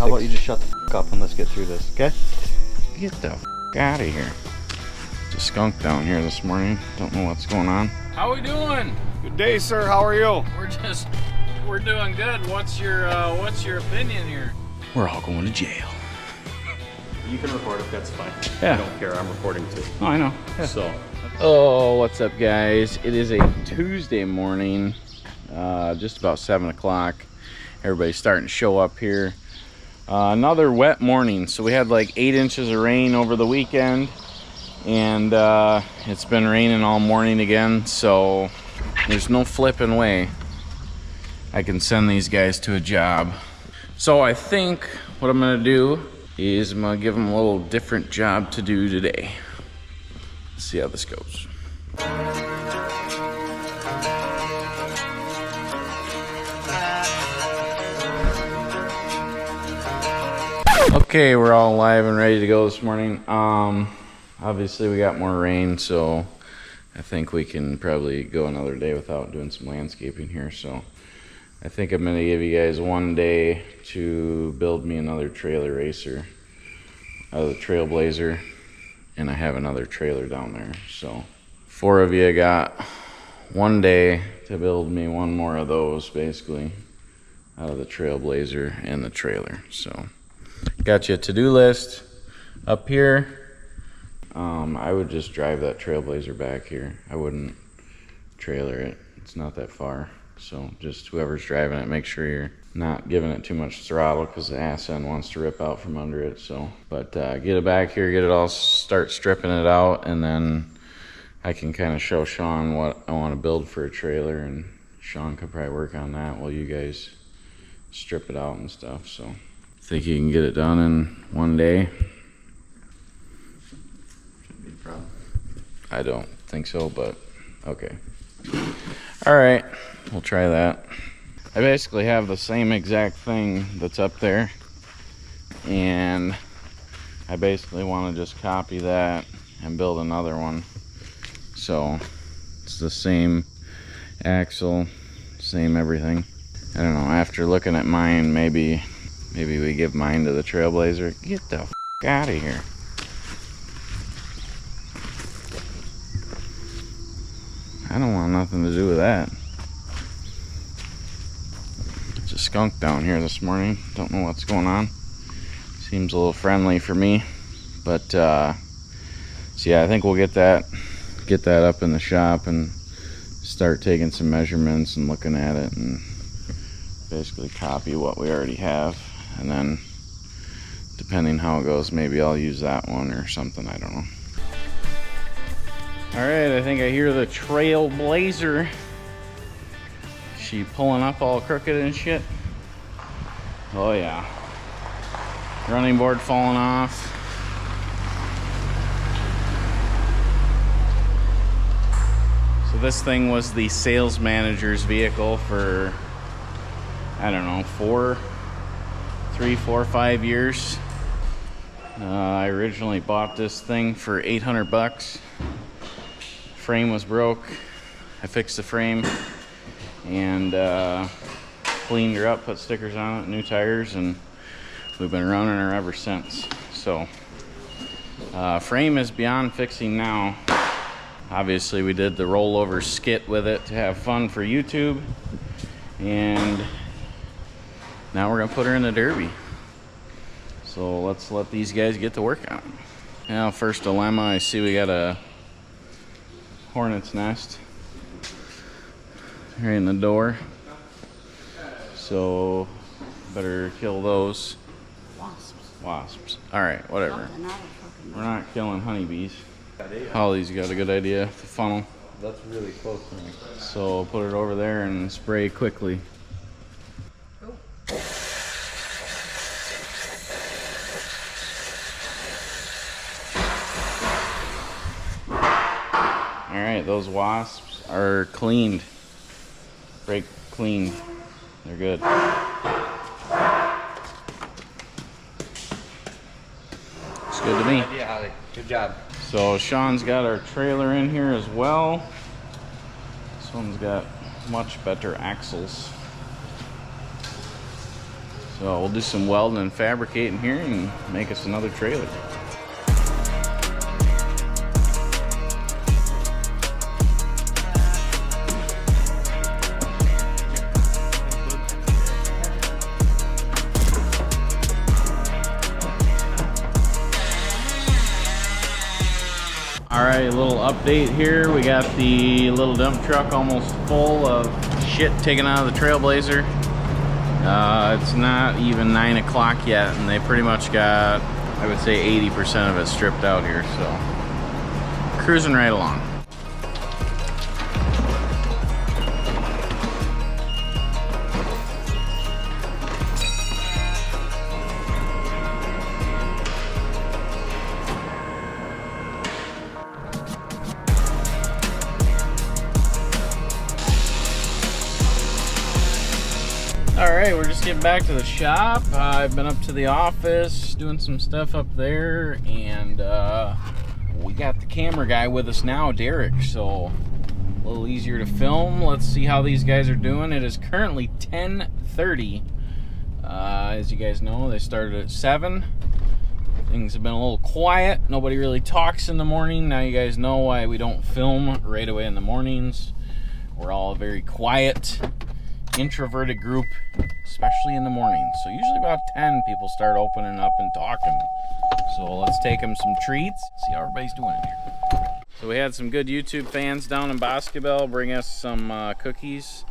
How about you just shut the f up and let's get through this, okay? Get the f out of here. It's a skunk down here this morning. Don't know what's going on. How we doing? Good day, sir. How are you? We're doing good. What's your opinion here? We're all going to jail. You can record it. That's fine. Yeah. I don't care. I'm recording too. Oh, I know. Yeah. So. Oh, what's up, guys? It is a Tuesday morning, just about 7 o'clock. Everybody's starting to show up here. Another wet morning. So we had like 8 inches of rain over the weekend, and it's been raining all morning again. So there's no flipping way I can send these guys to a job. So I think what I'm gonna do is I'm gonna give them a little different job to do today. Let's see how this goes. Okay, we're all live and ready to go this morning. Obviously we got more rain, so I think we can probably go another day without doing some landscaping here. So I think I'm gonna give you guys one day to build me another trailer racer out of the Trailblazer, and I have another trailer down there. So 4 of you got one day to build me one more of those, basically, out of the Trailblazer and the trailer. So got you a to-do list up here. I would just drive that Trailblazer back here. I wouldn't trailer it. It's not that far. So just whoever's driving it, make sure you're not giving it too much throttle, because the ass end wants to rip out from under it. So, but get it back here, get it all, start stripping it out, and then I can kind of show Sean what I want to build for a trailer, and Sean could probably work on that while you guys strip it out and stuff. So think you can get it done in one day? Shouldn't be a problem. I don't think so, but okay. All right, we'll try that. I basically have the same exact thing that's up there, and I basically want to just copy that and build another one. So it's the same axle, same everything. I don't know, after looking at mine, maybe we give mine to the Trailblazer. Get the f out of here. I don't want nothing to do with that. It's a skunk down here this morning. Don't know what's going on. Seems a little friendly for me. But so yeah, I think we'll get that up in the shop and start taking some measurements and looking at it and basically copy what we already have. And then depending how it goes, maybe I'll use that one or something. I don't know. All right, I think I hear the Trailblazer. She pulling up all crooked and shit. Oh yeah. Running board falling off. So this thing was the sales manager's vehicle for, I don't know, 3, 4, 5 years. I originally bought this thing for $800. Frame was broke. I fixed the frame and cleaned her up, put stickers on it, new tires, and we've been running her ever since. So frame is beyond fixing now. Obviously we did the rollover skit with it to have fun for YouTube, and now we're gonna put her in the derby. So let's let these guys get to work on it. Now, first dilemma, I see we got a hornet's nest right in the door, so better kill those. Wasps. All right, whatever. We're not killing honeybees. Holly's got a good idea. The funnel. That's really close to me. So put it over there and spray quickly. Alright, those wasps are cleaned. Brake cleaned. They're good. It's good to me. Yeah, Holly. Good job. So Sean's got our trailer in here as well. This one's got much better axles. So we'll do some welding and fabricating here and make us another trailer. Alright, a little update here. We got the little dump truck almost full of shit taken out of the Trailblazer. It's not even 9 o'clock yet, and they pretty much got, I would say, 80% of it stripped out here, so cruising right along. Alright, we're just getting back to the shop. I've been up to the office doing some stuff up there, and we got the camera guy with us now, Derek, so a little easier to film. Let's see how these guys are doing. It is currently 10:30. As you guys know, they started at 7. Things have been a little quiet. Nobody really talks in the morning. Now you guys know why we don't film right away in the mornings. We're all a very quiet, introverted group, especially in the morning. So usually about 10 people start opening up and talking. So let's take them some treats, see how everybody's doing in here. So we had some good YouTube fans down in Boscobel bring us some cookies.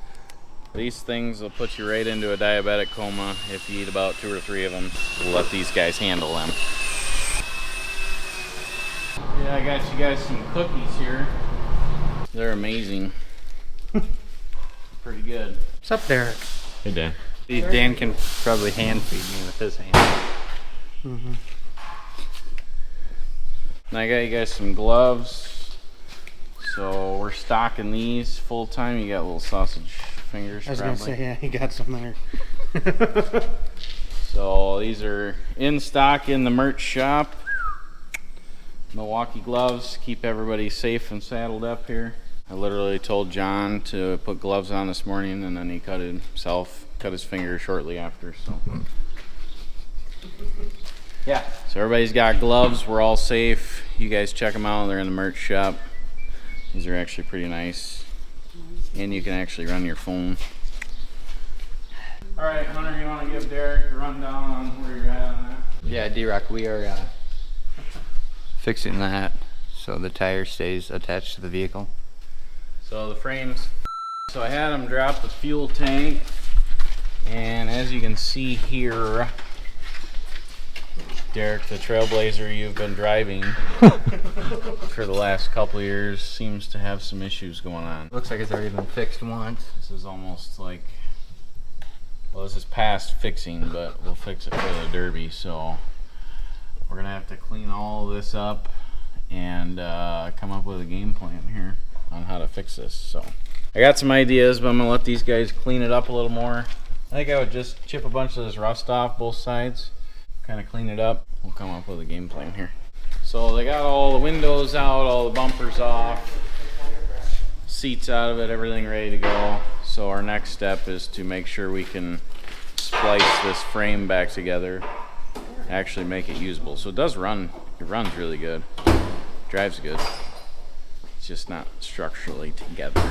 These things will put you right into a diabetic coma if you eat about 2 or 3 of them. We'll let these guys handle them. Yeah, I got you guys some cookies here. They're amazing. Pretty good. What's up, Derek? Hey, Dan. Dan can probably hand feed me with his hand. And I got you guys some gloves. So we're stocking these full time. You got little sausage fingers. I was probably gonna say, yeah, he got some there. So these are in stock in the merch shop. Milwaukee gloves, keep everybody safe and saddled up here. I literally told John to put gloves on this morning, and then he cut his finger shortly after. So yeah, so everybody's got gloves. We're all safe. You guys check them out. They're in the merch shop. These are actually pretty nice, and you can actually run your phone. All right, Hunter, you want to give Derek a rundown on where you're at on that? Yeah, D-Rock, we are fixing that so the tire stays attached to the vehicle. So the frames, so I had them drop the fuel tank, and as you can see here, Derek, the Trailblazer you've been driving for the last couple of years seems to have some issues going on. Looks like it's already been fixed once. This is almost like, well, this is past fixing, but we'll fix it for the Derby. So we're gonna have to clean all this up and come up with a game plan here on how to fix this. So I got some ideas, but I'm gonna let these guys clean it up a little more. I think I would just chip a bunch of this rust off both sides, kind of clean it up. We'll come up with a game plan here. So they got all the windows out, all the bumpers off, seats out of it, everything ready to go. So our next step is to make sure we can splice this frame back together, actually make it usable. So it does run, it runs really good, drives good. It's just not structurally together.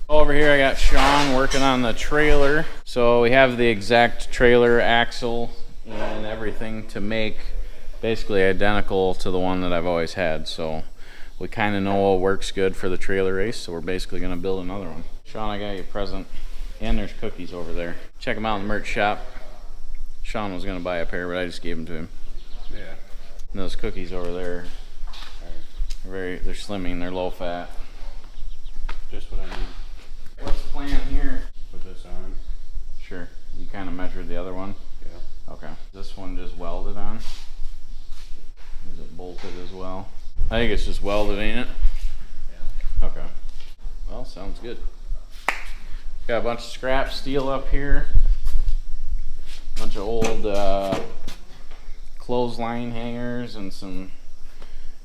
Over here I got Sean working on the trailer. So we have the exact trailer axle and everything to make basically identical to the one that I've always had. So we kind of know what works good for the trailer race, so we're basically going to build another one. Sean, I got you a present, and there's cookies over there. Check them out in the merch shop. Sean was going to buy a pair, but I just gave them to him. Yeah. And those cookies over there, they're slimming, they're low fat. Just what I need. What's the plan here? Put this on. Sure. You kind of measured the other one? Yeah. Okay. This one just welded on? Is it bolted as well? I think it's just welded, ain't it? Yeah. Okay. Well, sounds good. Got a bunch of scrap steel up here. Bunch of old clothesline hangers and some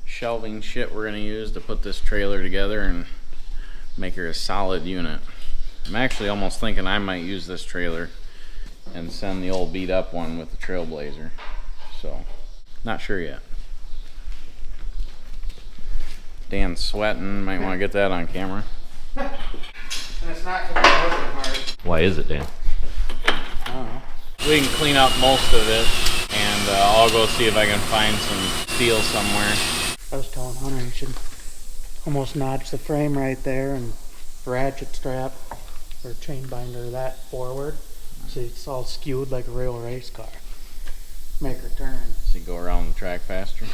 shelving shit we're gonna use to put this trailer together and make her a solid unit. I'm actually almost thinking I might use this trailer and send the old beat up one with the Trailblazer. So, not sure yet. Dan's sweating. Might want to get that on camera. And it's not because I'm working hard. Why is it, Dan? I don't know. We can clean up most of it, and I'll go see if I can find some steel somewhere. I was telling Hunter he should almost notch the frame right there and ratchet strap or chain binder that forward so it's all skewed like a real race car. Make her turn. So you go around the track faster.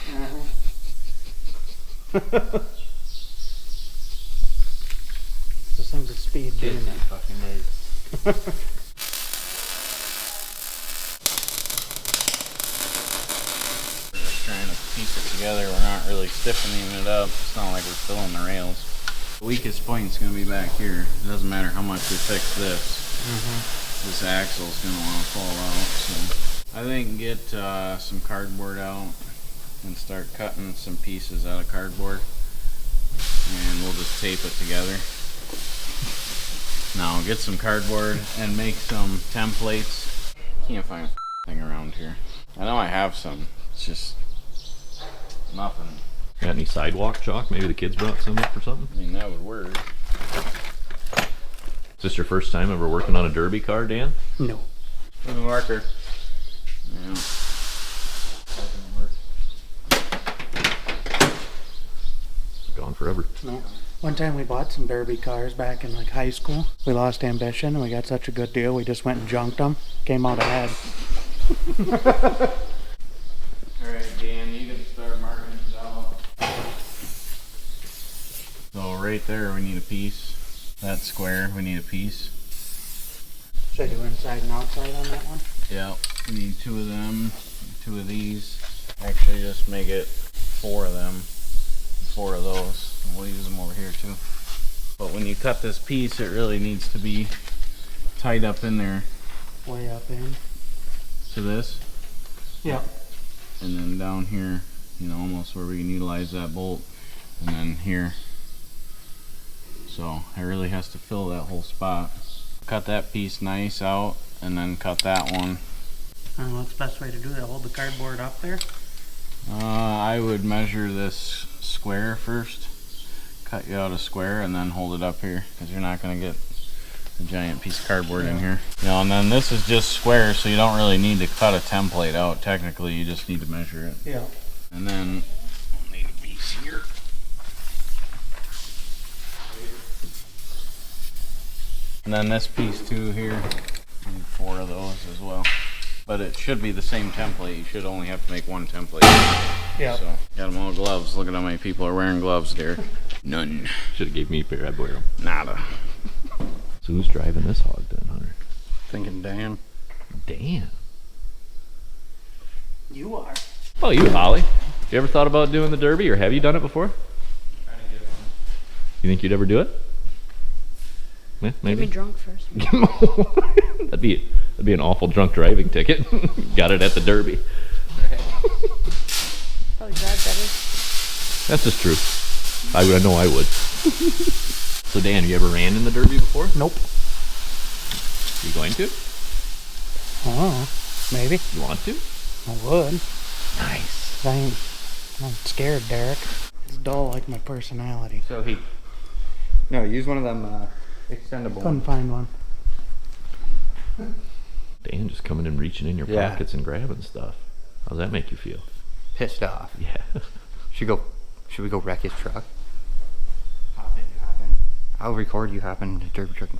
This thing's a speed demon. Fucking is. We're just trying to piece it together. We're not really stiffening it up. It's not like we're filling the rails. The weakest point is going to be back here. It doesn't matter how much we fix this. This axle is going to want to fall out. So I think get some cardboard out and start cutting some pieces out of cardboard, and we'll just tape it together. Now get some cardboard and make some templates. Can't find a thing around here. I know I have some. It's just nothing. Got any sidewalk chalk? Maybe the kids brought some up or something? I mean, that would work. Is this your first time ever working on a derby car, Dan? No. With a marker. Yeah. Gone forever. No. One time we bought some derby cars back in like high school. We lost ambition and we got such a good deal we just went and junked them. Came out ahead. Alright, Dan, you can start marking these out. So right there we need a piece. That square, we need a piece. Should I do inside and outside on that one? Yeah, we need 2 of them, 2 of these. Actually, just make it 4 of them, 4 of those. And we'll use them over here too. But when you cut this piece, it really needs to be tight up in there Way up in. to this. Yep. And then down here, you know, almost where we can utilize that bolt. And then here. So it really has to fill that whole spot. Cut that piece nice out, and then cut that one. I don't know what's the best way to do that. Hold the cardboard up there. I would measure this square first. Cut you out a square and then hold it up here, because you're not going to get a giant piece of cardboard in here. You know, and then this is just square, so you don't really need to cut a template out. Technically, you just need to measure it. Yeah. And then we'll need a piece here. And then this piece too here. I need 4 of those as well. But it should be the same template. You should only have to make 1 template. Yeah. So, got them all gloves. Look at how many people are wearing gloves there. None. Should have gave me a pair, I'd wear them. Nada. So who's driving this hog then, Hunter? Thinking Dan. Dan. You are. Oh, you, Holly. You ever thought about doing the derby, or have you done it before? You think you'd ever do it? Yeah, Get maybe. me drunk first. that'd be an awful drunk driving ticket. Got it at the derby. Probably drive better. That's just true. I know I would. So Dan, you ever ran in the derby before? Nope. You going to? Oh, maybe. You want to? I would. Nice. I'm scared, Derek. It's dull like my personality. So no, use one of them extendable Couldn't ones. find one. Dan just coming and reaching in your Yeah. pockets and grabbing stuff. How's that make you feel? Pissed off. Yeah. Should we go wreck his truck? Hop in. I'll record you hopping in the derby truck.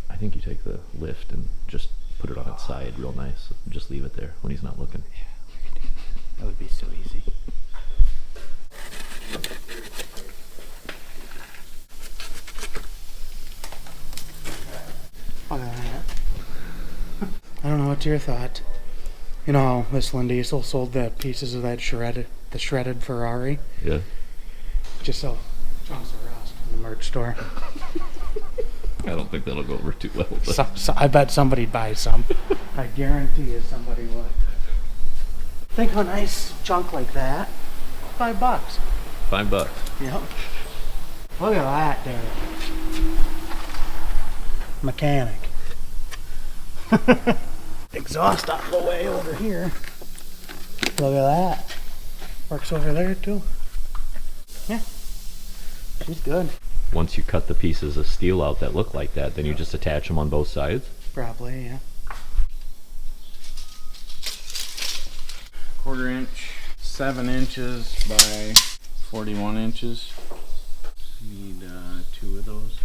I think you take the lift and just put it on its side real nice. Just leave it there when he's not looking. That would be so easy. Look at that. I don't know, what's your thought? You know how Miss Lynn Diesel sold the pieces of that shredded Ferrari? Yeah. Just sell chunks of rust in the merch store. I don't think that'll go over too well. But I bet somebody'd buy some. I guarantee you somebody would. Think of a nice chunk like that. $5. $5. Yep. Look at that, Derek. Mechanic. Exhaust out of the way over here. Look at that. Works over there too. Yeah. She's good. Once you cut the pieces of steel out that look like that, then you just attach them on both sides. Probably, yeah. 1/4 inch, 7 inches by 41 inches. Need 2 of those.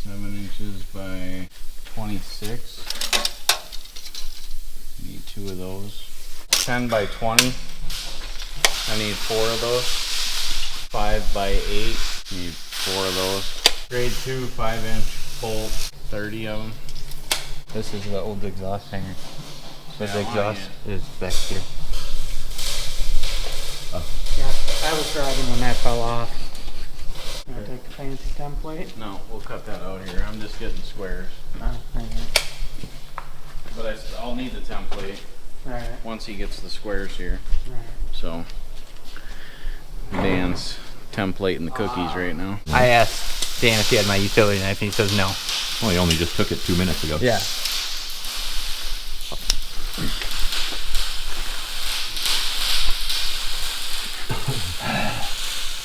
7 inches by 26. Need 2 of those. 10 by 20. I need 4 of those. 5 by 8. Need 4 of those. Grade 2 5-inch bolt. 30 of them. This is the old exhaust hanger. But the Yeah, why, exhaust is back here. Yeah, I was driving when that fell off. You wanna take the fancy template? No, we'll cut that out here. I'm just getting squares. No, alright. But I'll need the template Alright, once he gets the squares here. alright. So Dan's templating the cookies right now. I asked Dan if he had my utility knife and he says no. Well, you only just took it 2 minutes ago. Yeah.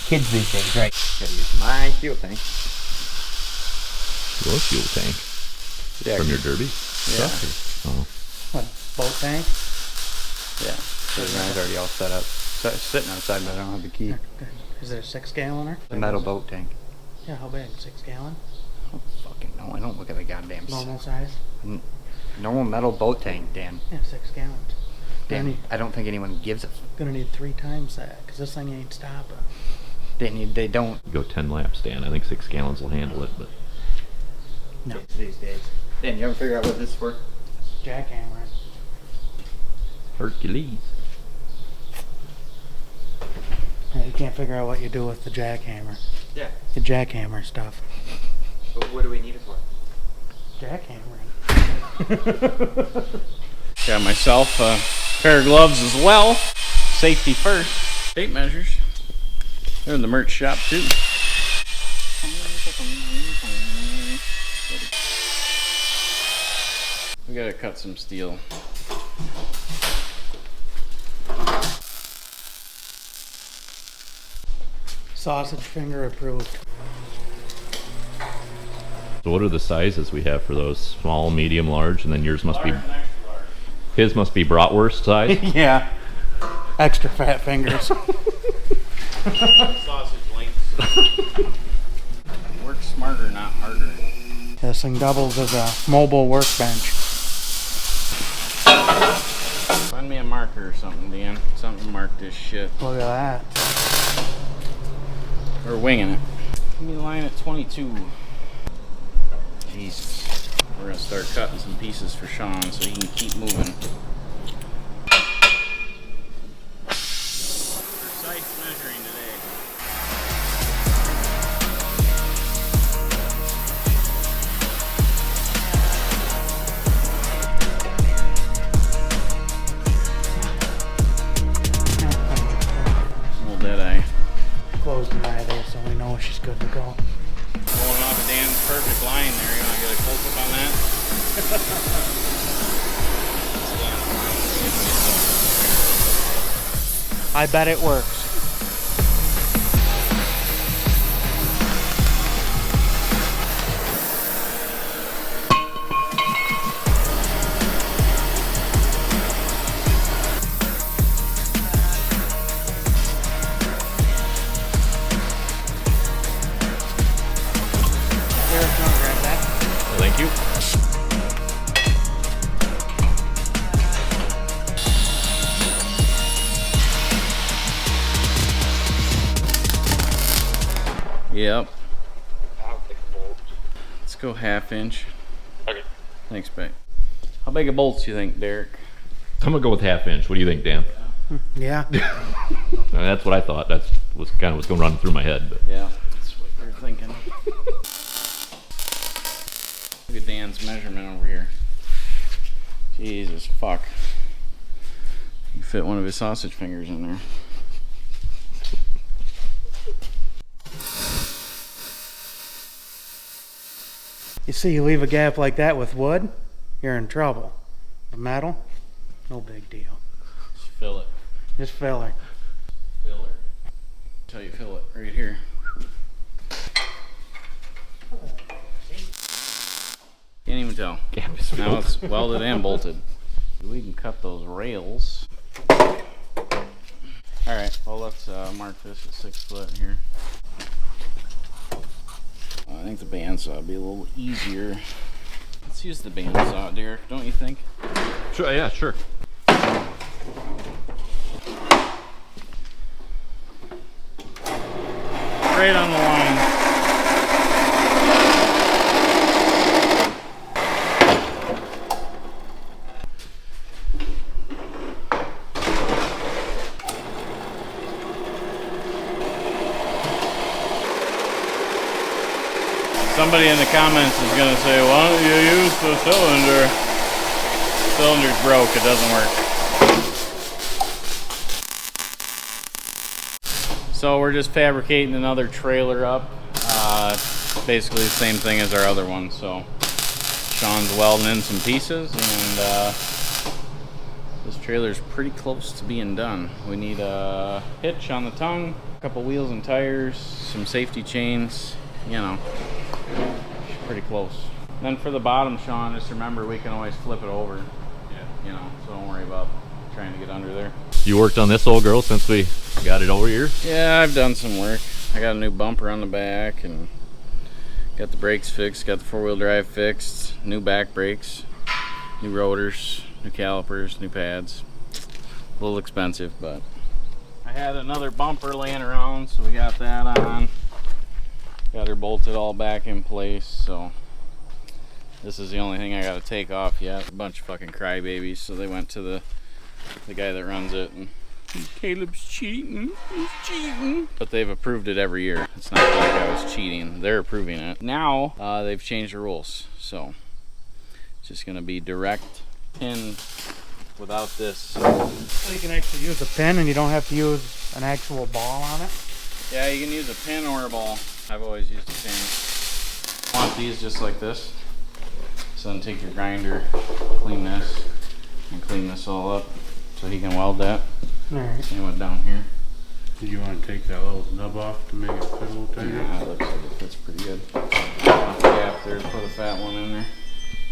Kids these days, right? Gotta use my fuel tank. Your fuel tank Yeah. from your derby. Yeah. Stuff, or- Oh, What, boat tank? Yeah. So mine's already all set up. So it's sitting outside, but I don't have the key. Is there a 6-galloner? The metal boat tank. Yeah, how big? 6 gallon? I don't fucking know. I don't look at the goddamn Normal size? normal metal boat tank, Dan. Yeah, 6 gallons. Dan, I don't think anyone gives a Gonna need 3 times that, cause this thing ain't stopping. they don't. go 10 laps, Dan. I think 6 gallons will handle it, but No. These days. Dan, you ever figure out what this is for? Jackhammer. Hercules. Yeah, you can't figure out what you do with the jackhammer. Yeah. The jackhammer stuff. But what do we need it for? Jackhammering. Got myself a pair of gloves as well. Safety first. Tape measures. They're in the merch shop too. We gotta cut some steel. Sausage finger approved. So what are the sizes we have for those? Small, medium, large, and then yours must be, his must be bratwurst size? Yeah. Extra fat fingers. Sausage lengths. Work smarter, not harder. This thing doubles as a mobile workbench. Find me a marker or something, Dan. Something to mark this shit. Look at that. We're winging it. Give me a line at 22. Jesus. We're gonna start cutting some pieces for Sean so he can keep moving. Precise measuring today. Little dead eye. Closed an eye there so we know she's good to go. Pulling off Dan's perfect line there. You wanna get a close up on that? I bet it works. Here, don't grab that. Thank you. Yep. Let's go 1/2 inch. Okay. Thanks, babe. How big of bolts you think, Derek? I'm gonna go with 1/2 inch. What do you think, Dan? Yeah. That's what I thought. That was kind of what's going to run through my head. But Yeah, that's what you're thinking. Look at Dan's measurement over here. Jesus fuck. You fit one of his sausage fingers in there. You see, you leave a gap like that with wood, you're in trouble. The metal, no big deal. Just fill it. Just filler. Filler. That's how you fill it, right here. Can't even tell. Now it's welded and bolted. We can cut those rails. Alright, well let's mark this at 6 foot here. I think the bandsaw would be a little easier. Let's use the bandsaw, Derek, don't you think? Sure, yeah, sure. Right on the line. Somebody in the comments is going to say, why don't you use the cylinder? The cylinder's broke, it doesn't work. So we're just fabricating another trailer up. Basically the same thing as our other one. So Sean's welding in some pieces, and this trailer's pretty close to being done. We need a hitch on the tongue, a couple wheels and tires, some safety chains, you know. Pretty close. Then for the bottom, Sean, just remember we can always flip it over. Yeah. You know, so don't worry about trying to get under there. You worked on this old girl since we got it over here? Yeah, I've done some work. I got a new bumper on the back and got the brakes fixed, got the 4-wheel drive fixed, new back brakes, new rotors, new calipers, new pads. A little expensive, but I had another bumper laying around, so we got that on. Got her bolted all back in place, so this is the only thing I got to take off yet. A bunch of fucking crybabies, so they went to the guy that runs it, and Caleb's cheating, he's cheating. But they've approved it every year. It's not like I was cheating, they're approving it. Now, they've changed the rules, so it's just gonna be direct pin without this. So you can actually use a pin and you don't have to use an actual ball on it? Yeah, you can use a pin or a ball. I've always used a pin. I want these just like this. So then take your grinder, clean this, and clean this all up so he can weld that. Alright. Same with down here. Did you want to take that little nub off to make it fit a little tighter? Yeah, it looks like it fits pretty good. Gap there to put a fat one in there.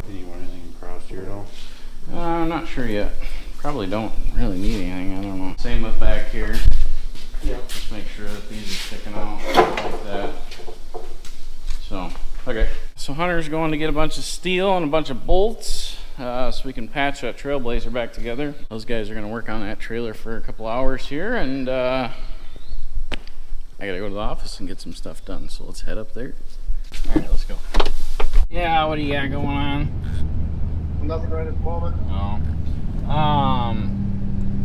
Did you want anything across here at all? I'm not sure yet. Probably don't really need anything, I don't know. Same with back here. Yep. Just make sure that these are sticking out like that. So, okay. So Hunter's going to get a bunch of steel and a bunch of bolts so we can patch that Trailblazer back together. Those guys are going to work on that trailer for a couple hours here, and I gotta go to the office and get some stuff done. So let's head up there. All right, let's go. Yeah, what do you got going on? Nothing right at the moment.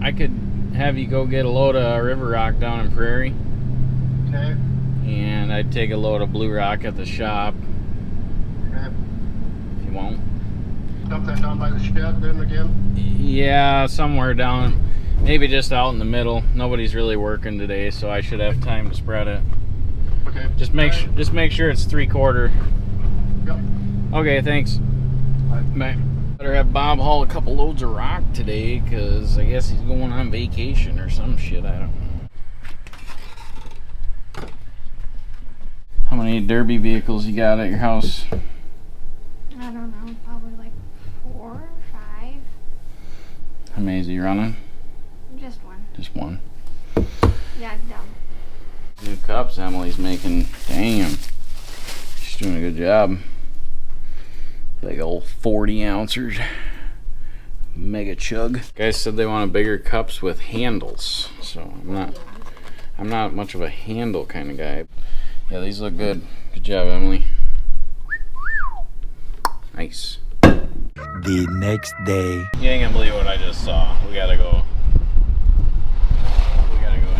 I could have you go get a load of river rock down in Prairie. Okay. And I'd take a load of blue rock at the shop Okay. if you want. Dump that down by the shed then again? Yeah, somewhere down, maybe just out in the middle. Nobody's really working today, so I should have time to spread it. Okay. Just make sure it's 3/4. Yep. Okay, thanks. Bye. Better have Bob haul a couple loads of rock today, cause I guess he's going on vacation or some shit. I don't know. How many derby vehicles you got at your house? I don't know, probably like 4 or 5. How many is he running? Just one. Just one. Yeah, dumb. New cups Emily's making. Damn. She's doing a good job. Big old 40 ounces. Mega chug. Guys said they wanted bigger cups with handles. So I'm not much of a handle kind of guy. Yeah, these look good. Good job, Emily. Nice. The next day. You ain't gonna believe what I just saw. We gotta go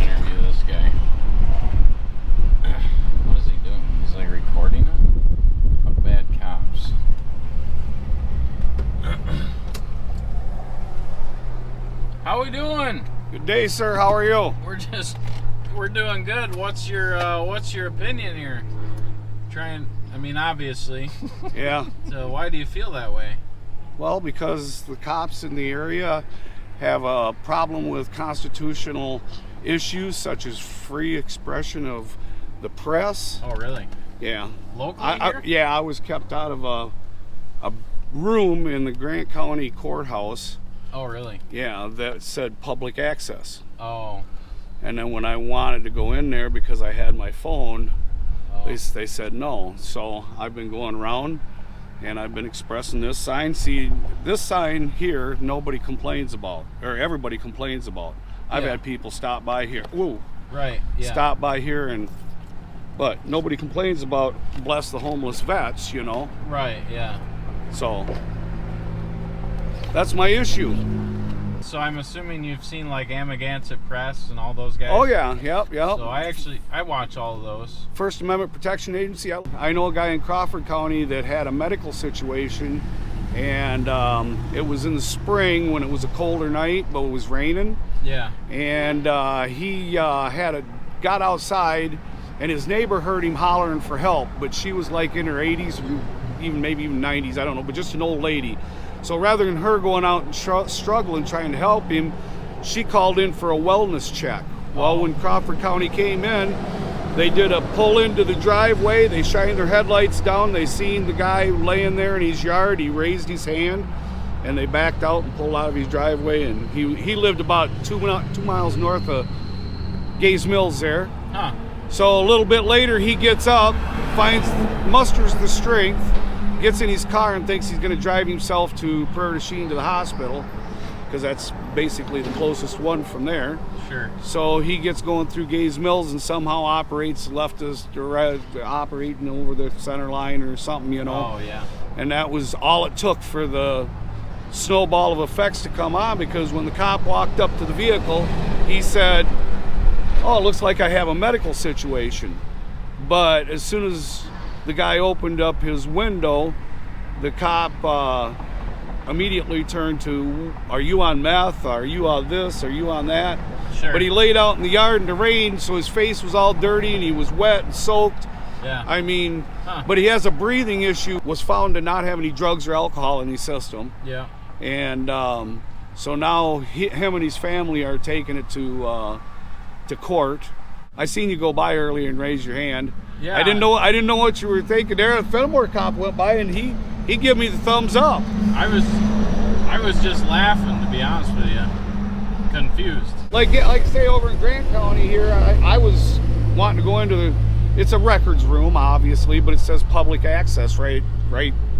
interview this guy. What is he doing? He's like recording it? Fuck bad cops. How we doing? Good day, sir. How are you? We're doing good. What's your opinion here? Obviously. Yeah. So why do you feel that way? Well, because the cops in the area have a problem with constitutional issues such as free expression of the press. Oh, really? Yeah. Locally here? Yeah, I was kept out of a room in the Grant County Courthouse. Oh, really? Yeah, that said public access. Oh. And then when I wanted to go in there because I had my phone, Oh. they said no. So I've been going around and I've been expressing this sign. See, this sign here, nobody complains about, or everybody complains about. I've Yeah. had people stop by here. Whoa. Right, yeah. Stop by here but nobody complains about bless the homeless vets, you know. Right, yeah. So that's my issue. So I'm assuming you've seen like Amagansett Press and all those guys? Oh yeah, yep. So I watch all of those. First Amendment Protection Agency. I know a guy in Crawford County that had a medical situation, and it was in the spring when it was a colder night, but it was raining. Yeah. And he got outside, and his neighbor heard him hollering for help, but she was like in her 80s, maybe even 90s, I don't know, but just an old lady. So rather than her going out and struggling trying to help him, she called in for a wellness check. Well, when Crawford County came in, they did a pull into the driveway. They shined their headlights down. They seen the guy laying there in his yard. He raised his hand, and they backed out and pulled out of his driveway. And he lived about 2 miles north of Gays Mills there. Huh. So a little bit later, he gets up, musters the strength, gets in his car and thinks he's going to drive himself to Prairie du Chien to the hospital, because that's basically the closest one from there. Sure. So he gets going through Gays Mills and somehow operates leftist or right, operating over the center line or something, you know. Oh, yeah. And that was all it took for the snowball of effects to come on, because when the cop walked up to the vehicle, he said, "Oh, it looks like I have a medical situation." But as soon as the guy opened up his window, the cop immediately turned to, "Are you on meth? Are you on this? Are you on that?" Sure. But he laid out in the yard in the rain, so his face was all dirty and he was wet and soaked. Yeah. I mean, but he has a breathing issue, was found to not have any drugs or alcohol in his system. Yeah. And so now him and his family are taking it to court. I seen you go by earlier and raise your hand. Yeah. I didn't know what you were thinking there. The Fenimore cop went by and he gave me the thumbs up. I was just laughing, to be honest with you. Confused. Like say over in Grant County here, I was wanting to go into it's a records room obviously, but it says public access right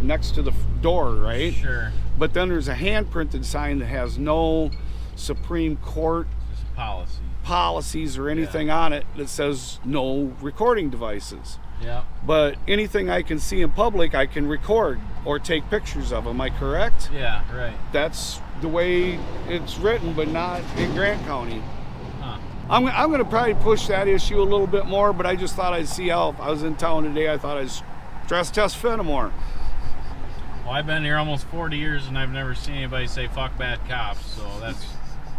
next to the door, right? Sure. But then there's a hand printed sign that has no Supreme Court Just policies or anything on it that says no recording devices. Yeah. But anything I can see in public, I can record or take pictures of. Am I correct? Yeah, right. That's the way it's written, but not in Grant County. Huh. I'm going to probably push that issue a little bit more, but I just thought I'd see how, if I was in town today, I thought I'd stress test Fenimore. Well, I've been here almost 40 years and I've never seen anybody say fuck bad cops, so that's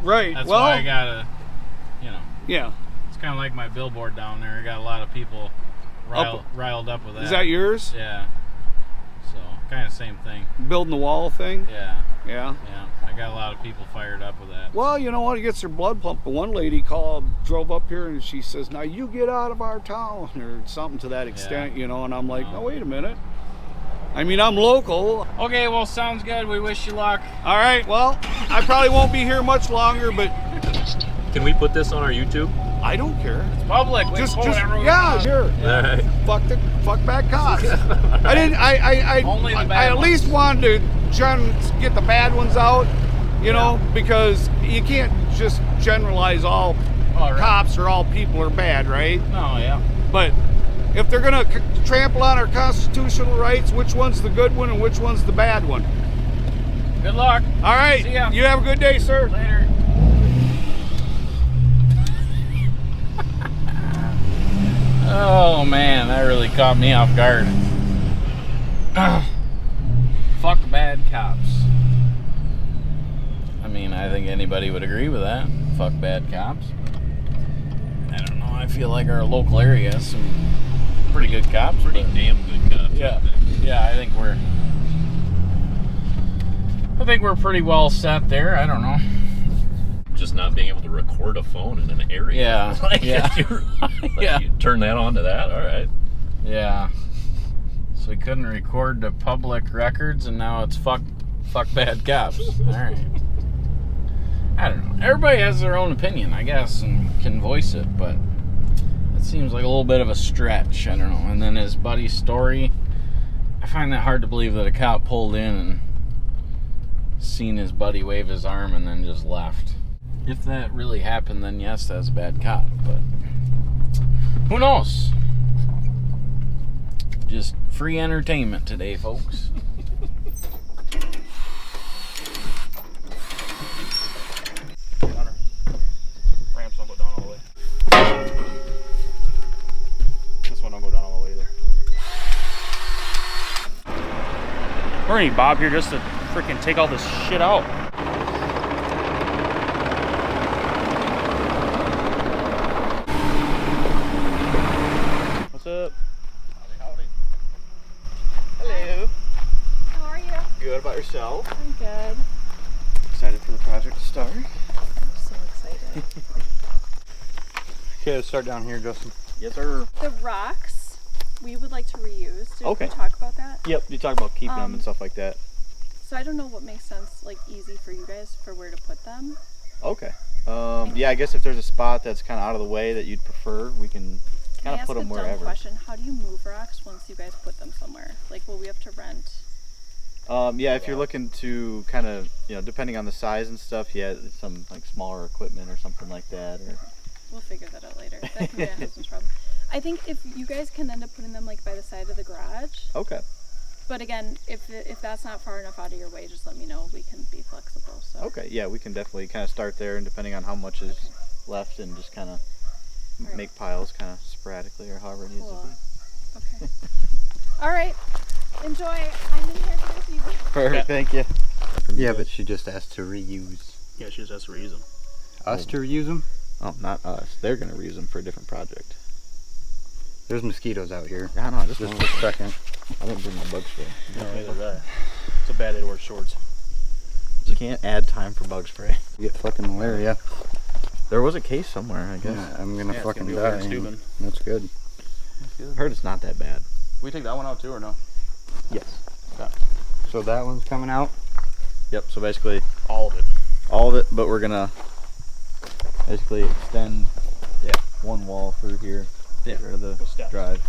right. That's well, why I gotta, you know. Yeah. It's kind of like my billboard down there. I got a lot of people riled up with that. Is that yours? Yeah. So kind of same thing. Building the wall thing? Yeah. Yeah. Yeah. I got a lot of people fired up with that. Well, you know what? It gets their blood pumping. One lady drove up here and she says, "Now you get out of our town," or something to that extent, you know. And I'm like, "No, wait a minute. I mean, I'm local." Okay, well, sounds good. We wish you luck. All right. Well, I probably won't be here much longer, but Can we put this on our YouTube? I don't care. It's public. We Just can pull whatever we yeah, want. sure. All right. Fuck bad cops. I didn't. Only the I bad at ones. least wanted to get the bad ones out, you know, because you can't just generalize all right. cops or all people are bad, right? Oh, yeah. But if they're gonna trample on our constitutional rights, which one's the good one and which one's the bad one? Good luck. All right. See ya. You have a good day, sir. Later. Oh man, that really caught me off guard. Fuck bad cops. I mean, I think anybody would agree with that. Fuck bad cops. I don't know, I feel like our local area has some pretty good cops. Pretty damn good cops. Yeah, yeah, I think we're I think we're pretty well set there. I don't know. Just not being able to record a phone in an area. Yeah. Like, Yeah. Yeah. You turn that on to that. All right. Yeah. So we couldn't record the public records, and now it's fuck bad cops. All right. I don't know. Everybody has their own opinion, I guess, and can voice it, but it seems like a little bit of a stretch. I don't know. And then his buddy's story, I find that hard to believe that a cop pulled in and seen his buddy wave his arm and then just left. If that really happened, then yes, that's a bad cop, but who knows? Just free entertainment today, folks. Ramps don't go down all the way. This one don't go down all the way either. We're gonna need Bob here just to freaking take all this shit out. What's up? Howdy. Hello. How are you? Good. About yourself? I'm good. Excited for the project to start? I'm so excited. Okay, let's start down here, Justin. Yes, sir. The rocks we would like to reuse. Did Okay. we talk about that? Yep, you talk about keeping them and stuff like that. So I don't know what makes sense, like easy for you guys for where to put them. Okay. Yeah, I guess if there's a spot that's kind of out of the way that you'd prefer, we can Can kind I of put ask them a dumb wherever. question? How do you move rocks once you guys put them somewhere? Like, will we have to rent? Yeah, if you're looking to kind of, depending on the size and stuff, yeah, some like smaller equipment or something like that. Or We'll figure that out later. That can be my husband's problem. I think if you guys can end up putting them like by the side of the garage. Okay. But again, if that's not far enough out of your way, just let me know. We can be flexible. So. Okay, yeah, we can definitely kind of start there, and depending on how much is left, and just kind of make piles kind of sporadically or however it needs to be. Okay. All right. Enjoy. I'm in here for this evening. Perfect, thank you. Yeah, but she just asked to reuse. Yeah, she just has to reuse them. Us to reuse them? Oh, not us. They're going to reuse them for a different project. There's mosquitoes out here. I know, just a second. I didn't bring my bug spray. No, neither did I. It's a bad day to wear shorts. You can't add time for bug spray. You get fucking malaria. There was a case somewhere, I guess. Yeah, I'm gonna Yeah, fucking it's gonna be die. over in Steuben. That's good. I heard it's not that bad. We take that one out too, or no? Yes. Okay. So that one's coming out? Yep, so basically All of it. all of it, but we're gonna basically extend one wall through here, get rid of the With steps. drive,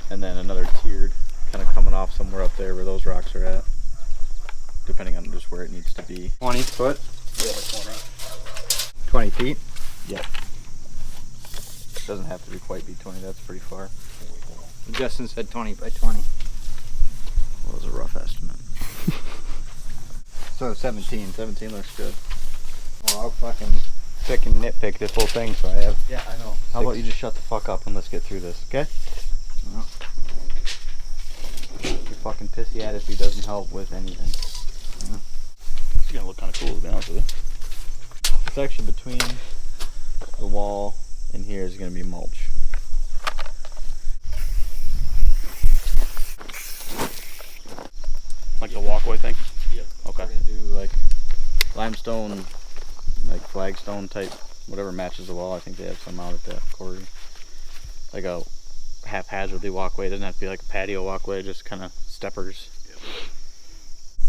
and then another tiered kind of coming off somewhere up there where those rocks are at, depending on just where it needs to be. 20 foot? Yeah, like 20. 20 feet? Yeah. Doesn't have to be quite be 20, that's pretty far. Justin said 20 by 20. Well, that was a rough estimate. So 17. 17 looks good. Well, I'll fucking pick and nitpick this whole thing so I have... Yeah, I know. How about you just shut the fuck up and let's get through this, okay? No. Your fucking pissy attitude doesn't help with anything. It's gonna look kind of cool, to be honest with you. The section between the wall and here is going to be mulch. Like the walkway thing? Yep. Okay. We're going to do like limestone, like flagstone type, whatever matches the wall. I think they have some out at that quarry. Like a haphazardly walkway. It doesn't have to be like a patio walkway, just kind of steppers.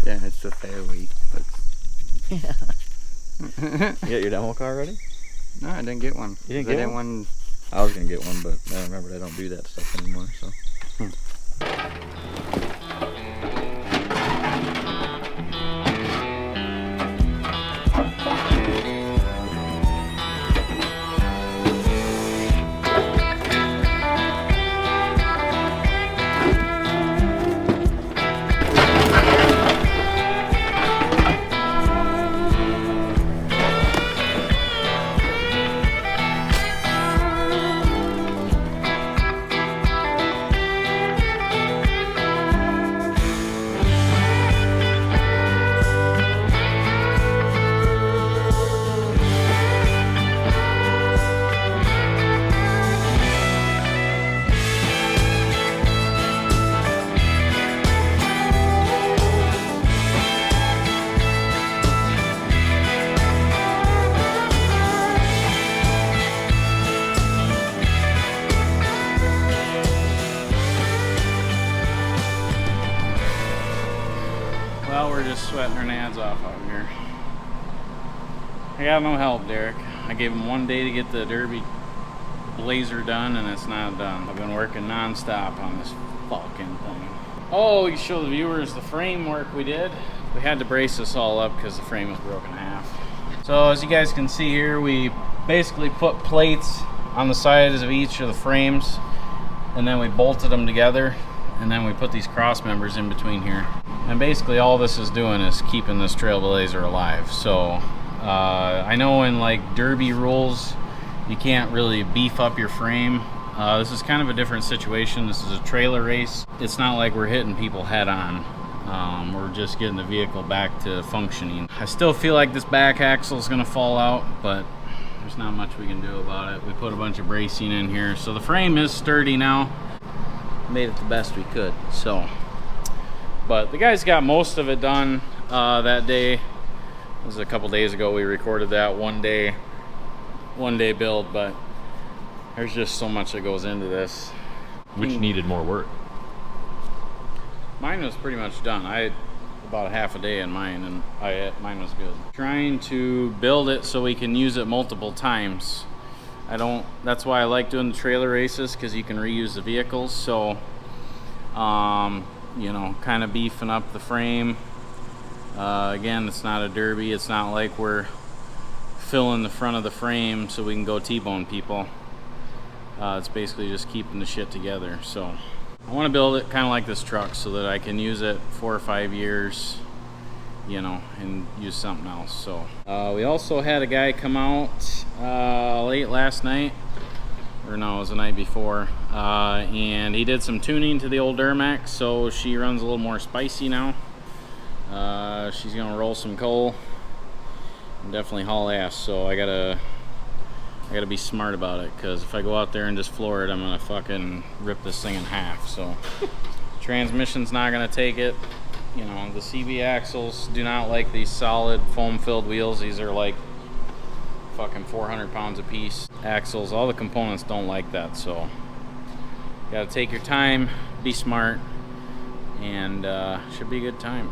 Yeah, it's the fairway. But... You got your demo car ready? No, I didn't get one. You didn't I get one? I was going to get one, but I remembered I don't do that stuff anymore, so. sweating their nads off out here. I got no help, Derek. I gave him 1 day to get the Derby Blazer done, and it's not done. I've been working non-stop on this fucking thing. Oh, you show the viewers the framework we did. We had to brace this all up because the frame was broken in half. So as you guys can see here, we basically put plates on the sides of each of the frames, and then we bolted them together, and then we put these cross members in between here. And basically all this is doing is keeping this Trailblazer alive. So I know in like derby rules you can't really beef up your frame. This is kind of a different situation. This is a trailer race. It's not like we're hitting people head on. We're just getting the vehicle back to functioning. I still feel like this back axle is going to fall out, but there's not much we can do about it. We put a bunch of bracing in here, so the frame is sturdy now. Made it the best we could. So, but the guys got most of it done that day. It was a couple days ago we recorded that one day build, but there's just so much that goes into this. Which needed more work? Mine was pretty much done. I had about a half a day in mine, and mine was good. Trying to build it so we can use it multiple times. That's why I like doing the trailer races, because you can reuse the vehicles. So, you know, kind of beefing up the frame. Again, it's not a derby. It's not like we're filling the front of the frame so we can go T-bone people. It's basically just keeping the shit together. So I want to build it kind of like this truck so that I can use it 4 or 5 years, you know, and use something else. So we also had a guy come out late last night, or no, it was the night before, and he did some tuning to the old Duramax, so she runs a little more spicy now. She's gonna roll some coal and definitely haul ass, so I gotta be smart about it, because if I go out there and just floor it, I'm gonna fucking rip this thing in half. So transmission's not gonna take it. You know, the CB axles do not like these solid foam filled wheels. These are like fucking 400 pounds a piece. Axles, all the components don't like that, so you gotta take your time, be smart, and should be a good time.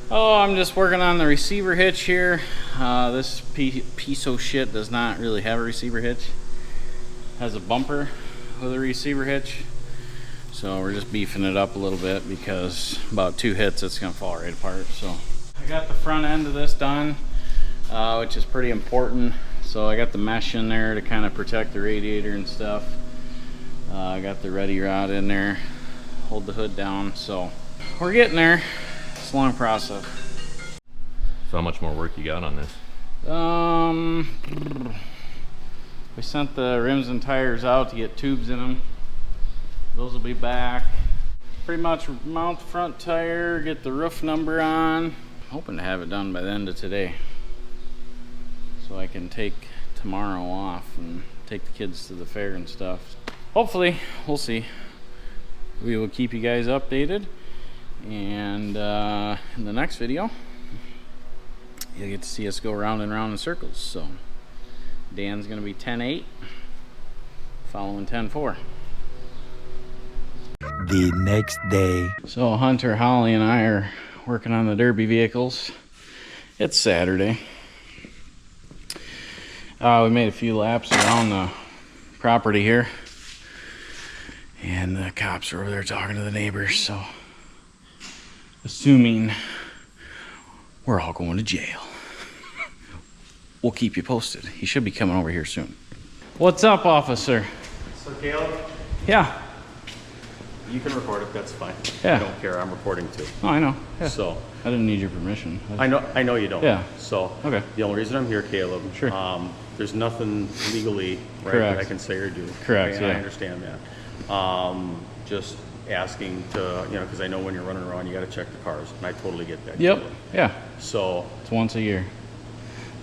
Oh, I'm just working on the receiver hitch here. This piece of shit does not really have a receiver hitch. It has a bumper with a receiver hitch. So we're just beefing it up a little bit, because about 2 hits it's gonna fall right apart. So I got the front end of this done, which is pretty important. So I got the mesh in there to kind of protect the radiator and stuff. I got the ready rod in there, hold the hood down. So we're getting there. It's a long process. So how much more work you got on this? We sent the rims and tires out to get tubes in them. Those will be back. Pretty much mount the front tire, get the roof number on. Hoping to have it done by the end of today, so I can take tomorrow off and take the kids to the fair and stuff. Hopefully, we'll see. We will keep you guys updated, and in the next video you'll get to see us go round and round in circles. So Dan's gonna be 10.8, following 10.4. The next day. So Hunter, Holly, and I are working on the derby vehicles. It's Saturday. We made a few laps around the property here, and the cops are over there talking to the neighbors, so assuming we're all going to jail. We'll keep you posted. He should be coming over here soon. What's up, officer? So Caleb? Yeah. You can record it, that's fine. Yeah. I don't care, I'm recording too. Oh, I know. Yeah. So I didn't need your permission. I know you don't. Yeah. So okay. The only reason I'm here, Caleb, sure. There's nothing legally right, that I can say or do. Correct. Okay? Yeah. I understand that. Just asking to, you know, because I know when you're running around, you got to check the cars, and I totally get that. Yep. Caleb. Yeah. So it's once a year.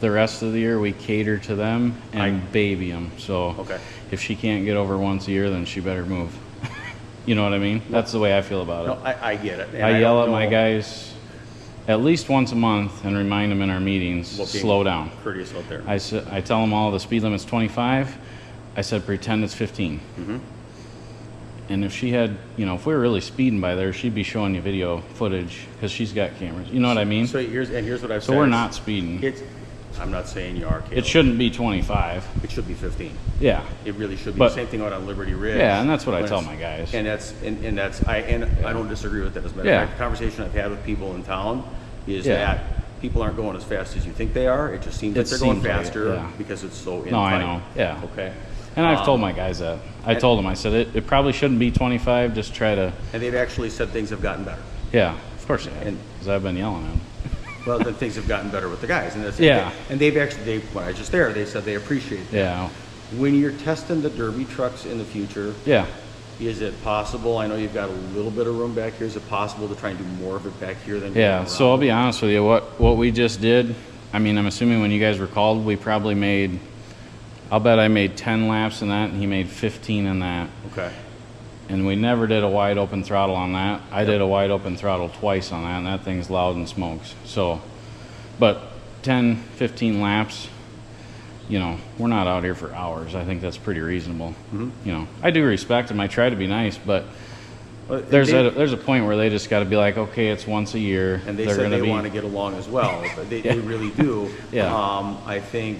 The rest of the year we cater to them and baby them. So okay. If she can't get over once a year, then she better move. You know what I mean? That's the way I feel about it. No, I get it. And I yell at my guys at least once a month and remind them in our meetings, slow down. Courteous out there. I tell them all the speed limit's 25. I said pretend it's 15. And if she had, you know, if we were really speeding by there, she'd be showing you video footage because she's got cameras. You know what I mean? So here's what I've said. So we're not speeding. I'm not saying you are, Caleb. It shouldn't be 25. It should be 15. Yeah. It really should be. But, the same thing out on Liberty Ridge. Yeah, and that's what I tell my guys. And I don't disagree with that. As a matter of fact, the conversation I've had with people in town is that people aren't going as fast as you think they are. It just seems like they're going faster because it's so in I know. Yeah. Okay. And I've told my guys that. I told them, I said, it probably shouldn't be 25. Just try to. And they've actually said things have gotten better. Yeah, of course they have. Because I've been yelling at them. Well, then things have gotten better with the guys. And and they've actually, when I was just there, they said they appreciate that. Yeah. When you're testing the Derby trucks in the future, is it possible, I know you've got a little bit of room back here, is it possible to try and do more of it back here than so I'll be honest with you, what we just did, I mean, I'm assuming when you guys were called, we probably made, I'll bet I made 10 laps in that, and he made 15 in that. Okay. And we never did a wide open throttle on that. I did a wide open throttle twice on that, and that thing's loud and smokes. So, but 10, 15 laps, you know, we're not out here for hours. I think that's pretty reasonable. You know, I do respect them. I try to be nice, but there's a point where they just got to be like, okay, it's once a year. And they said they want to get along as well. But they really do. I think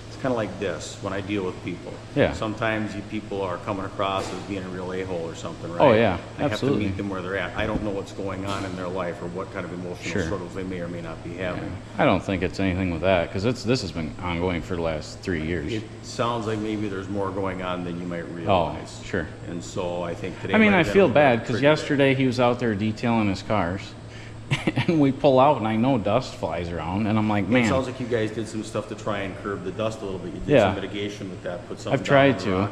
it's kind of like this when I deal with people. Sometimes you people are coming across as being a real a-hole or something, right? Oh, yeah, I absolutely. have to meet them where they're at. I don't know what's going on in their life or what kind of emotional struggles they may or may not be having. I don't think it's anything with that because this has been ongoing for the last 3 years. It sounds like maybe there's more going on than you might realize. Oh, sure. And so I think today. I mean, I feel bad because yesterday he was out there detailing his cars. And we pull out, and I know dust flies around, and I'm like, man. It sounds like you guys did some stuff to try and curb the dust a little bit. You did some mitigation with that. Put something. I've tried to,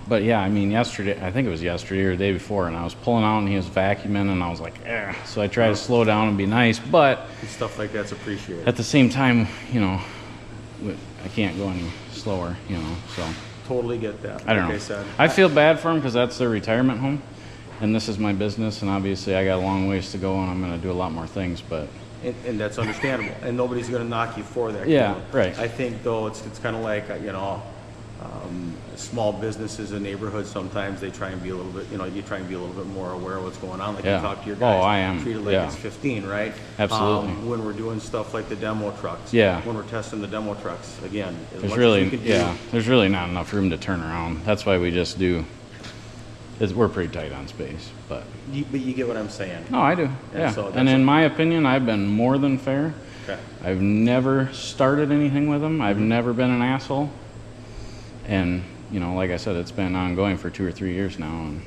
but yeah, I mean, yesterday, I think it was yesterday or the day before, and I was pulling out, and he was vacuuming, and I was like, eh. So I tried to slow down and be nice, but stuff like that's appreciated. At the same time, you know, I can't go any slower, you know. So totally get that. I don't know. I feel bad for him because that's their retirement home. And this is my business, and obviously I got a long ways to go, and I'm going to do a lot more things, but... And that's understandable, and nobody's going to knock you for that. Yeah, right. I think, though, it's kind of like, you know, small businesses in neighborhoods, sometimes they try and be a little bit, you know, you try and be a little bit more aware of what's going on. Like you talk to your guys. Oh, I am. Treat it like it's 15, right? Absolutely. When we're doing stuff like the demo trucks. Yeah. When we're testing the demo trucks, again, there's really not enough room to turn around. That's why we just do... We're pretty tight on space, but you get what I'm saying. No, I do. And in my opinion, I've been more than fair. Okay. I've never started anything with them. I've never been an asshole. And you know, like I said, it's been ongoing for 2 or 3 years now, and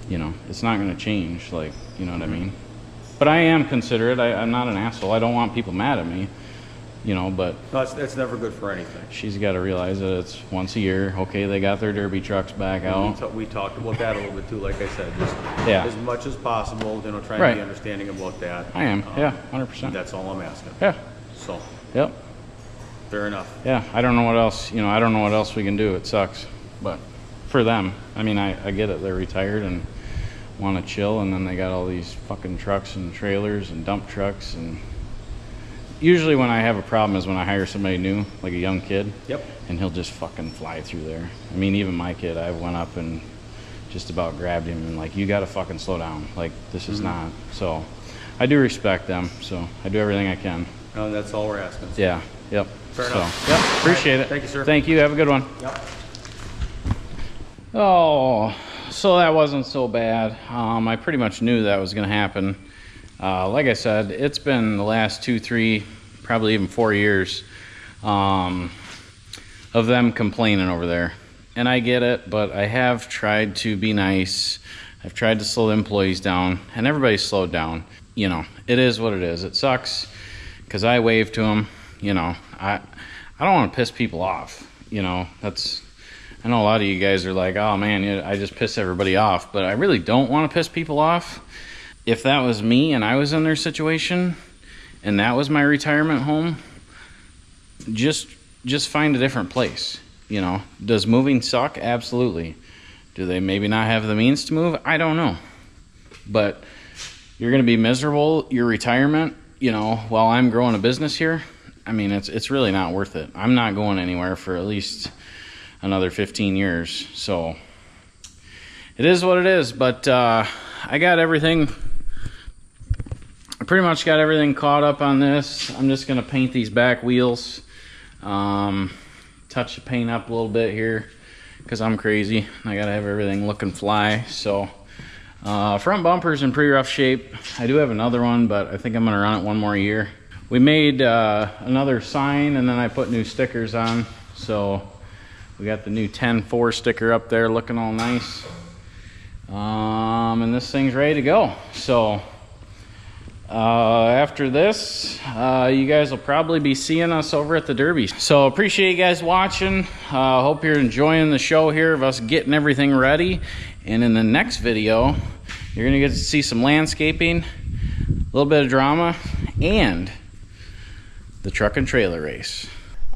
you know, it's not going to change. Like, you know what I mean? But I am considerate. I'm not an asshole. I don't want people mad at me. You know, but no, that's never good for anything. She's got to realize that it's once a year. Okay, they got their derby trucks back out. We talked about that a little bit too. Like I said, just as much as possible, you know, try and be understanding about that. I am, 100%. That's all I'm asking. Yeah. So. Yep. Fair enough. Yeah, I don't know what else. You know, I don't know what else we can do. It sucks, but for them, I mean, I get it. They're retired and want to chill, and then they got all these fucking trucks and trailers and dump trucks and. Usually when I have a problem is when I hire somebody new, like a young kid. Yep. And he'll just fucking fly through there. I mean, even my kid, I went up and just about grabbed him and like, you got to fucking slow down. Like, this is not. So I do respect them. So I do everything I can. No, that's all we're asking. So. Yeah. Yep. Fair enough. Yep. Appreciate it. Thank you, sir. Thank you. Have a good one. Yep. Oh, so that wasn't so bad. I pretty much knew that was going to happen. Like I said, it's been the last 2, 3, probably even 4 years of them complaining over there. And I get it, but I have tried to be nice. I've tried to slow the employees down, and everybody's slowed down. You know, it is what it is. It sucks because I wave to them. You know, I don't want to piss people off. You know, I know a lot of you guys are like, oh man, I just piss everybody off, but I really don't want to piss people off. If that was me and I was in their situation and that was my retirement home, just find a different place. You know, does moving suck? Absolutely. Do they maybe not have the means to move? I don't know. But you're going to be miserable, your retirement, you know, while I'm growing a business here. I mean, it's really not worth it. I'm not going anywhere for at least, another 15 years. So it is what it is. But I got everything. I pretty much got everything caught up on this. I'm just gonna paint these back wheels. Touch the paint up a little bit here because I'm crazy. I gotta have everything looking fly. So front bumper's in pretty rough shape. I do have another one, but I think I'm gonna run it one more year. We made another sign, and then I put new stickers on. So we got the new 10-4 sticker up there looking all nice. And this thing's ready to go. So after this, you guys will probably be seeing us over at the Derby. So appreciate you guys watching. Hope you're enjoying the show here of us getting everything ready. And in the next video, you're gonna get to see some landscaping, a little bit of drama, and the truck and trailer race.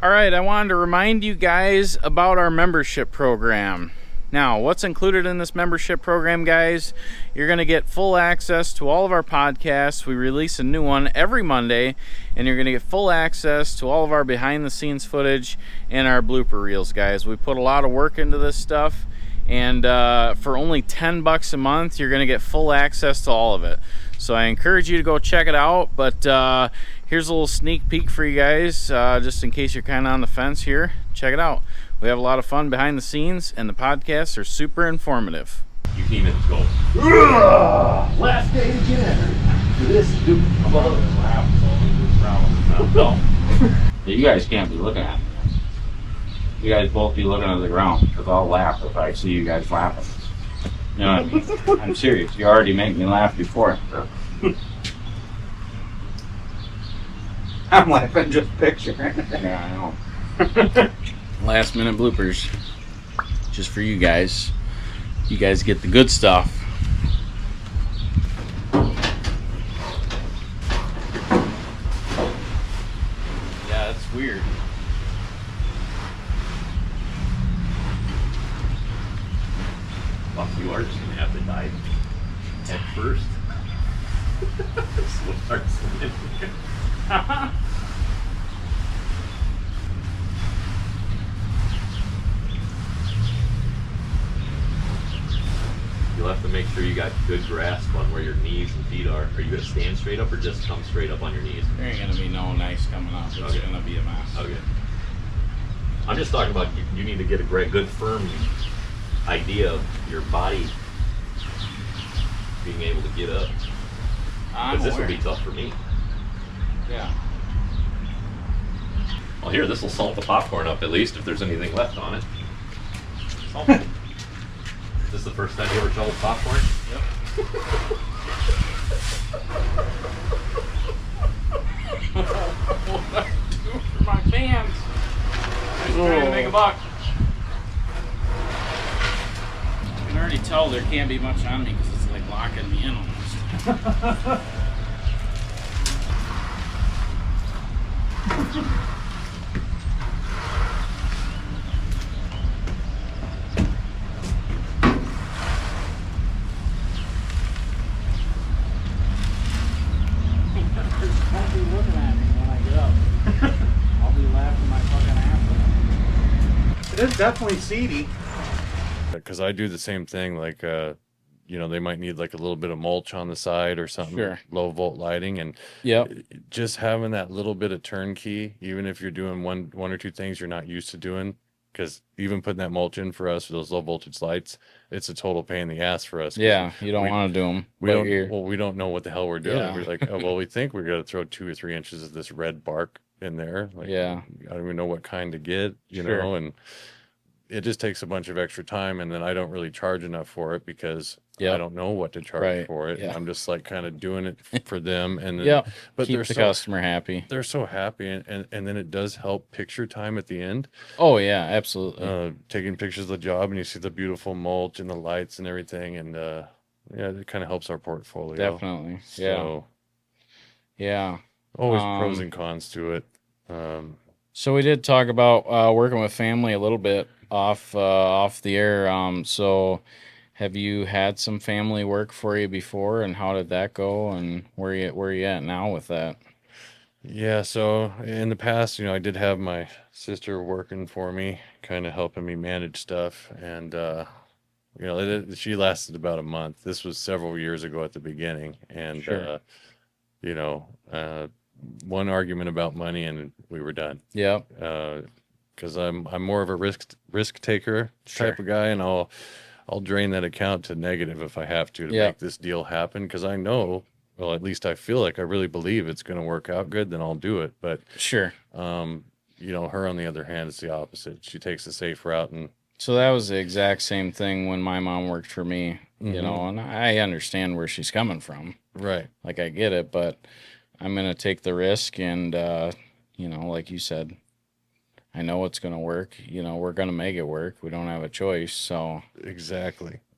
All right, I wanted to remind you guys about our membership program. Now, what's included in this membership program, guys? You're going to get full access to all of our podcasts. We release a new one every Monday, and you're going to get full access to all of our behind-the-scenes footage and our blooper reels, guys. We put a lot of work into this stuff, and for only $10 a month, you're going to get full access to all of it. So I encourage you to go check it out, but here's a little sneak peek for you guys, just in case you're kind of on the fence here. Check it out. We have a lot of fun behind the scenes, and the podcasts are super informative. You came in, let's go. Last day to get entered for this stupid No. You guys can't be looking at me. You guys both be looking at the ground, because I'll laugh if I see you guys laughing. You know what I mean? I'm serious. You already make me laugh before. I'm laughing just picturing. Yeah, I know. Last minute bloopers. Just for you guys. You guys get the good stuff. Yeah, that's weird. Well, you are just gonna have to dive head first. Start swimming. You'll have to make sure you got good grasp on where your knees and feet are. Are you gonna stand straight up or just come straight up on your knees? There ain't gonna be no nice coming up. It's Okay. gonna be a mess. Okay. I'm just talking about you need to get a great, good, firm idea of your body being able to get up. Because this would be tough for me. Yeah. Well, here, this will salt the popcorn up at least if there's anything left on it. Salt it. Is this the first time you ever salted popcorn? Yep. What do I do for my fans? I'm trying to make a buck. I can already tell there can't be much on me because it's like locking me in almost. Don't be looking at me when I get up. I'll be laughing my fucking ass off. It is definitely seedy. Because I do the same thing, like, you know, they might need like a little bit of mulch on the side or something, Sure. low volt lighting, and just having that little bit of turnkey, even if you're doing one or two things you're not used to doing, because even putting that mulch in for us for those low voltage lights, it's a total pain in the ass for us. Yeah, you don't want to do them. We don't know what the hell we're doing. Yeah. We're like, oh, well, we think we're gonna throw 2 or 3 inches of this red bark in there. Like, Yeah. I don't even know what kind to get, you Sure. know, and it just takes a bunch of extra time, and then I don't really charge enough for it because I don't know what to charge for it. Yeah. I'm just like kind of doing it for them, and then, but keep they're the so, customer happy. They're so happy, and then it does help picture time at the end. Oh yeah, absolutely. Taking pictures of the job, and you see the beautiful mulch and the lights and everything, and yeah, it kind of helps our portfolio. Definitely. Yeah. So, yeah. Always pros and cons to it. So we did talk about working with family a little bit off the air. So have you had some family work for you before, and how did that go, and where you at now with that? Yeah, so in the past, I did have my sister working for me, kind of helping me manage stuff, and she lasted about a month. This was several years ago at the beginning, and Sure. you know, one argument about money, and we were done. Yep. Because I'm more of a risk taker type of guy, and I'll drain that account to negative if I have to make this deal happen, because I know. Well, at least I feel like I really believe it's going to work out good, then I'll do it. But Sure. her on the other hand, is the opposite. She takes the safe route. And so that was the exact same thing when my mom worked for me, and I understand where she's coming from. Right. Like, I get it, but I'm going to take the risk, and, like you said, I know it's going to work. We're going to make it work. We don't have a choice, so. Exactly.